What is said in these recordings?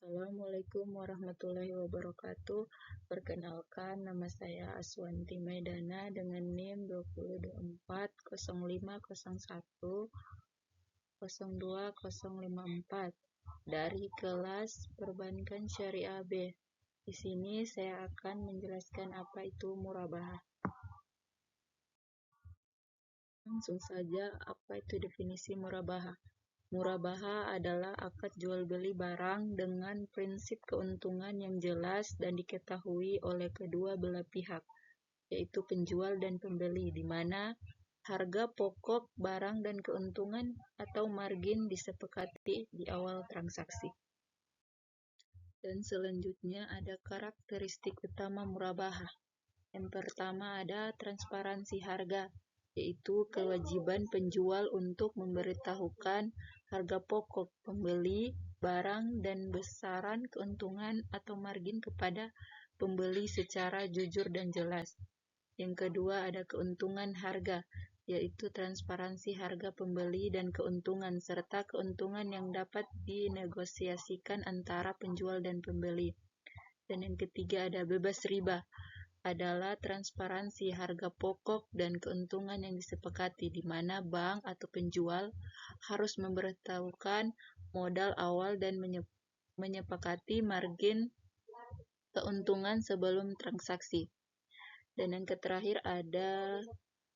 Assalamualaikum warahmatullahi wabarakatuh. Perkenalkan, nama saya Aswanti Maidana dengan NIM 202401020054 dari kelas Perbankan Syariah B. Di sini saya akan menjelaskan apa itu murabahah. Langsung saja, apa itu definisi murabahah? Murabahah adalah akad jual beli barang dengan prinsip keuntungan yang jelas dan diketahui oleh kedua belah pihak, yaitu penjual dan pembeli, di mana harga pokok barang dan keuntungan atau margin disepakati di awal transaksi. Dan selanjutnya ada karakteristik utama murabahah. Yang pertama ada transparansi harga, yaitu kewajiban penjual untuk memberitahukan harga pokok pembeli barang dan besaran keuntungan atau margin kepada pembeli secara jujur dan jelas. Yang kedua ada keuntungan harga, yaitu transparansi harga pembeli dan keuntungan serta keuntungan yang dapat dinegosiasikan antara penjual dan pembeli. Dan yang ketiga ada bebas riba, adalah transparansi harga pokok dan keuntungan yang disepakati, di mana bank atau penjual harus memberitahukan modal awal dan menyepakati margin keuntungan sebelum transaksi. Dan yang terakhir ada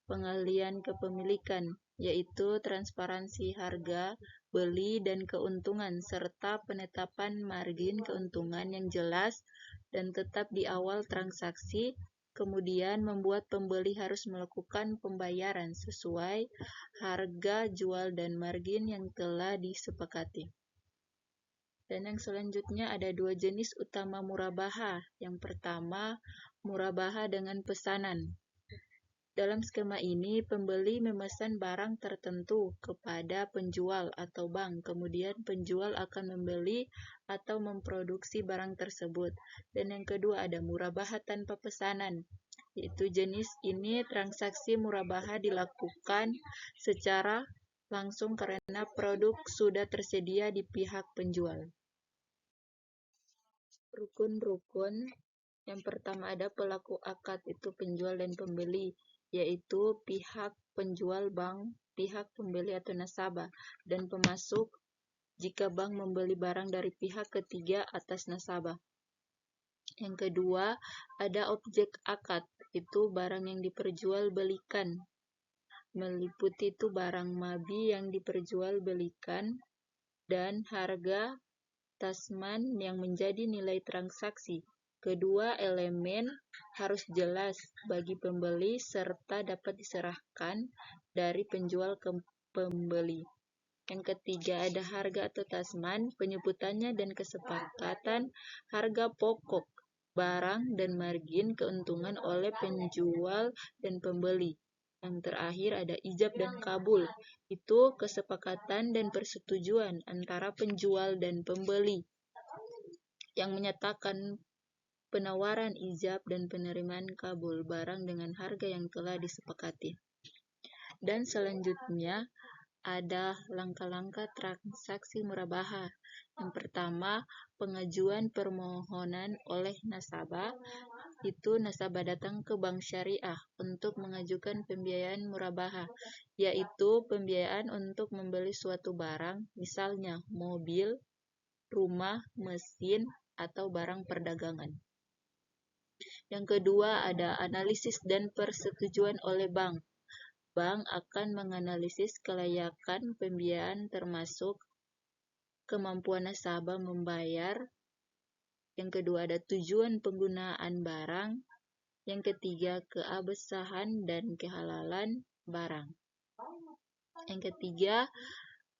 pengalian kepemilikan, yaitu transparansi harga beli dan keuntungan serta penetapan margin keuntungan yang jelas dan tetap di awal transaksi, kemudian membuat pembeli harus melakukan pembayaran sesuai harga jual dan margin yang telah disepakati. Dan yang selanjutnya ada dua jenis utama murabahah. Yang pertama, murabahah dengan pesanan. Dalam skema ini, pembeli memesan barang tertentu kepada penjual atau bank, kemudian penjual akan membeli atau memproduksi barang tersebut. Dan yang kedua ada murabahah tanpa pesanan, yaitu jenis ini transaksi murabahah dilakukan secara langsung karena produk sudah tersedia di pihak penjual. Rukun-rukun. Yang pertama ada pelaku akad, itu penjual dan pembeli, yaitu pihak penjual bank, pihak pembeli atau nasabah, dan pemasuk jika bank membeli barang dari pihak ketiga atas nasabah. Yang kedua, ada objek akad, itu barang yang diperjualbelikan, meliputi itu barang mabi yang diperjualbelikan dan harga tasman yang menjadi nilai transaksi. Kedua elemen harus jelas bagi pembeli serta dapat diserahkan dari penjual ke pembeli. Yang ketiga ada harga atau tasman, penyebutannya dan kesepakatan harga pokok barang dan margin keuntungan oleh penjual dan pembeli. Yang terakhir ada ijab dan kabul, itu kesepakatan dan persetujuan antara penjual dan pembeli yang menyatakan penawaran ijab dan penerimaan kabul barang dengan harga yang telah disepakati. Dan selanjutnya ada langkah-langkah transaksi murabahah. Yang pertama, pengajuan permohonan oleh nasabah, itu nasabah datang ke bank syariah untuk mengajukan pembiayaan murabahah, yaitu pembiayaan untuk membeli suatu barang, misalnya mobil, rumah, mesin, atau barang perdagangan. Yang kedua ada analisis dan persetujuan oleh bank. Bank akan menganalisis kelayakan pembiayaan termasuk kemampuan nasabah membayar. Yang kedua ada tujuan penggunaan barang. Yang ketiga keabsahan dan kehalalan barang. Yang ketiga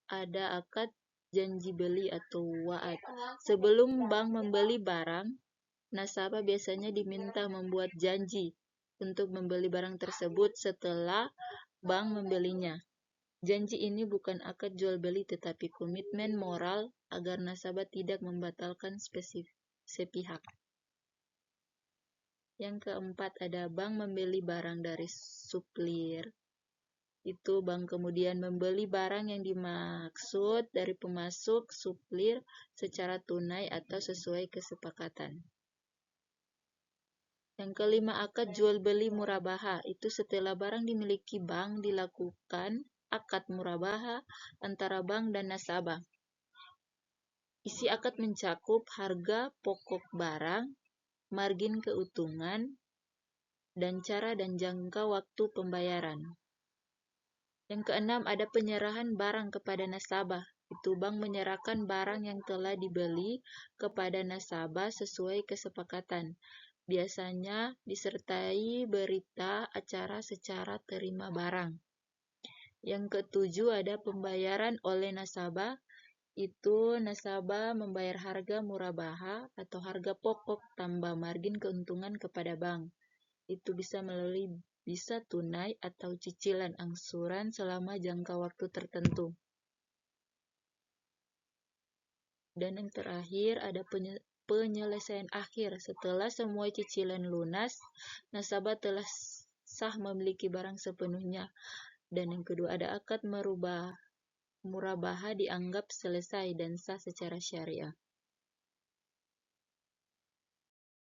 ada akad janji beli atau wa'ad. Sebelum bank membeli barang, nasabah biasanya diminta membuat janji untuk membeli barang tersebut setelah bank membelinya. Janji ini bukan akad jual beli tetapi komitmen moral agar nasabah tidak membatalkan sepihak. Yang keempat ada bank membeli barang dari supplier. Itu bank kemudian membeli barang yang dimaksud dari pemasuk supplier secara tunai atau sesuai kesepakatan. Yang kelima, akad jual beli murabaha. Itu setelah barang dimiliki bank dilakukan akad murabaha antara bank dan nasabah. Isi akad mencakup harga pokok barang, margin keuntungan, dan cara dan jangka waktu pembayaran. Yang keenam, ada penyerahan barang kepada nasabah. Itu bank menyerahkan barang yang telah dibeli kepada nasabah sesuai kesepakatan. Biasanya disertai berita acara secara terima barang. Yang ketujuh, ada pembayaran oleh nasabah. Itu nasabah membayar harga murabaha atau harga pokok tambah margin keuntungan kepada bank. Itu bisa melalui bisa tunai atau cicilan angsuran selama jangka waktu tertentu. Dan yang terakhir, ada penyelesaian akhir. Setelah semua cicilan lunas, nasabah telah sah memiliki barang sepenuhnya. Dan yang kedua, ada akad murabaha dianggap selesai dan sah secara syariah.